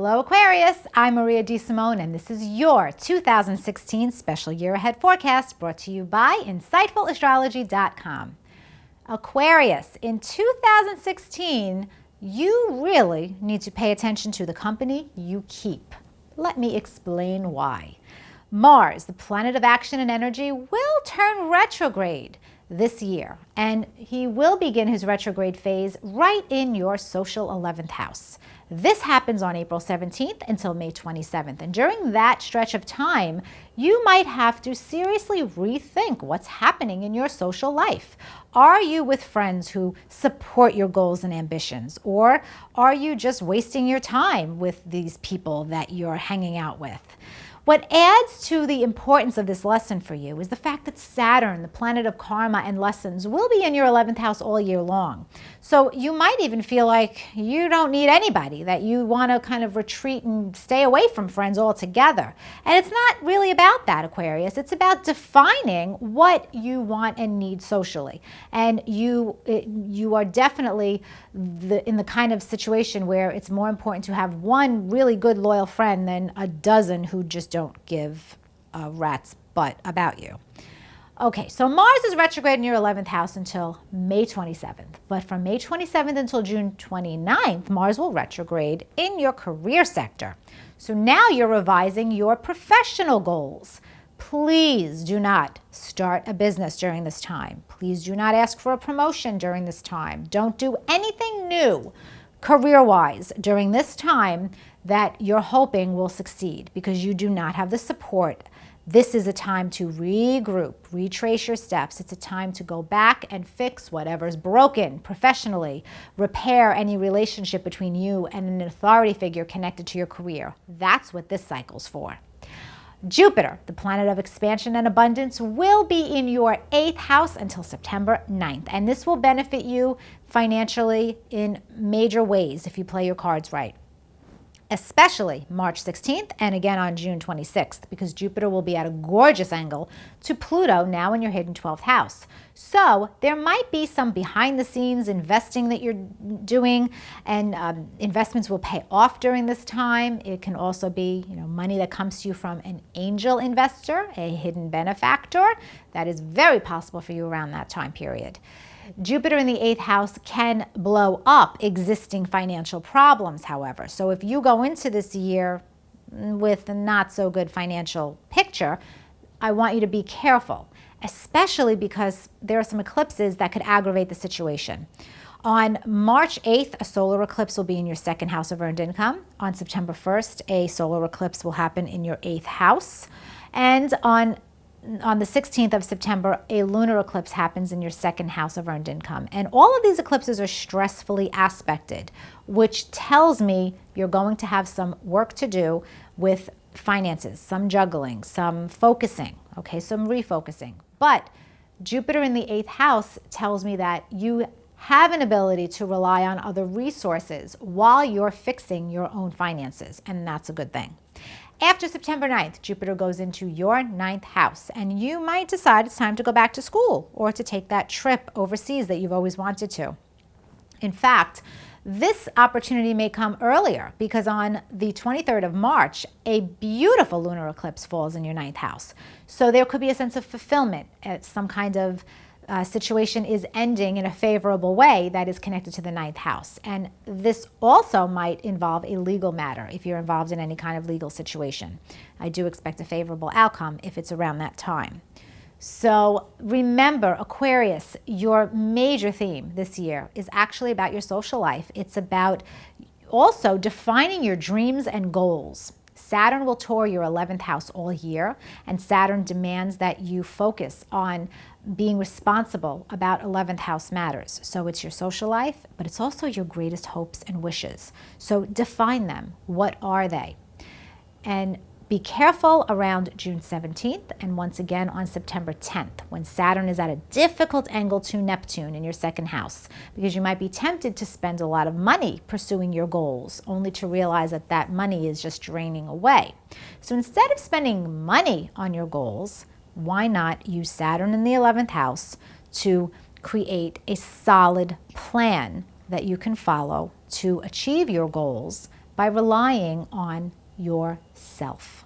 Hello Aquarius, I'm Maria DeSimone and this is your 2016 Special Year Ahead Forecast brought to you by InsightfulAstrology.com. Aquarius, in 2016, you really need to pay attention to the company you keep. Let me explain why. Mars, the planet of action and energy, will turn retrograde this year, and he will begin his retrograde phase right in your social 11th house. This happens on April 17th until May 27th, and during that stretch of time, you might have to seriously rethink what's happening in your social life. Are you with friends who support your goals and ambitions, or are you just wasting your time with these people that you're hanging out with? What adds to the importance of this lesson for you is the fact that Saturn, the planet of karma and lessons, will be in your 11th house all year long. So you might even feel like you don't need anybody, that you want to kind of retreat and stay away from friends altogether. And it's not really about that, Aquarius. It's about defining what you want and need socially. And you are definitely in the kind of situation where it's more important to have one really good loyal friend than a dozen who just don't give a rat's butt about you. Okay, so Mars is retrograde in your 11th house until May 27th. But from May 27th until June 29th, Mars will retrograde in your career sector. So now you're revising your professional goals. Please do not start a business during this time. Please do not ask for a promotion during this time. Don't do anything new career-wise during this time that you're hoping will succeed, because you do not have the support. This is a time to regroup, retrace your steps. It's a time to go back and fix whatever's broken professionally, repair any relationship between you and an authority figure connected to your career. That's what this cycle's for. Jupiter, the planet of expansion and abundance, will be in your 8th house until September 9th. And this will benefit you financially in major ways if you play your cards right. Especially March 16th and again on June 26th, because Jupiter will be at a gorgeous angle to Pluto, now in your hidden 12th house. So there might be some behind the scenes investing that you're doing, and investments will pay off during this time. It can also be, money that comes to you from an angel investor, a hidden benefactor. That is very possible for you around that time period. Jupiter in the 8th house can blow up existing financial problems, however. So if you go into this year with a not so good financial picture, I want you to be careful, especially because there are some eclipses that could aggravate the situation. On March 8th, a solar eclipse will be in your 2nd house of earned income. On September 1st, a solar eclipse will happen in your 8th house. And on the 16th of September, a lunar eclipse happens in your 2nd house of earned income. And all of these eclipses are stressfully aspected, which tells me you're going to have some work to do with finances, some juggling, some focusing, okay, some refocusing. But Jupiter in the 8th house tells me that you have an ability to rely on other resources while you're fixing your own finances, and that's a good thing. After September 9th, Jupiter goes into your 9th house, and you might decide it's time to go back to school or to take that trip overseas that you've always wanted to. In fact, this opportunity may come earlier, because on the 23rd of March, a beautiful lunar eclipse falls in your 9th house. So there could be a sense of fulfillment, some kind of situation is ending in a favorable way that is connected to the 9th house. And this also might involve a legal matter if you're involved in any kind of legal situation. I do expect a favorable outcome if it's around that time. So remember, Aquarius, your major theme this year is actually about your social life. It's about also defining your dreams and goals. Saturn will tour your 11th house all year, and Saturn demands that you focus on being responsible about 11th house matters. So it's your social life, but it's also your greatest hopes and wishes. So define them. What are they? And be careful around June 17th and once again on September 10th, when Saturn is at a difficult angle to Neptune in your 2nd house, because you might be tempted to spend a lot of money pursuing your goals, only to realize that that money is just draining away. So instead of spending money on your goals, why not use Saturn in the 11th house to create a solid plan that you can follow to achieve your goals by relying on yourself.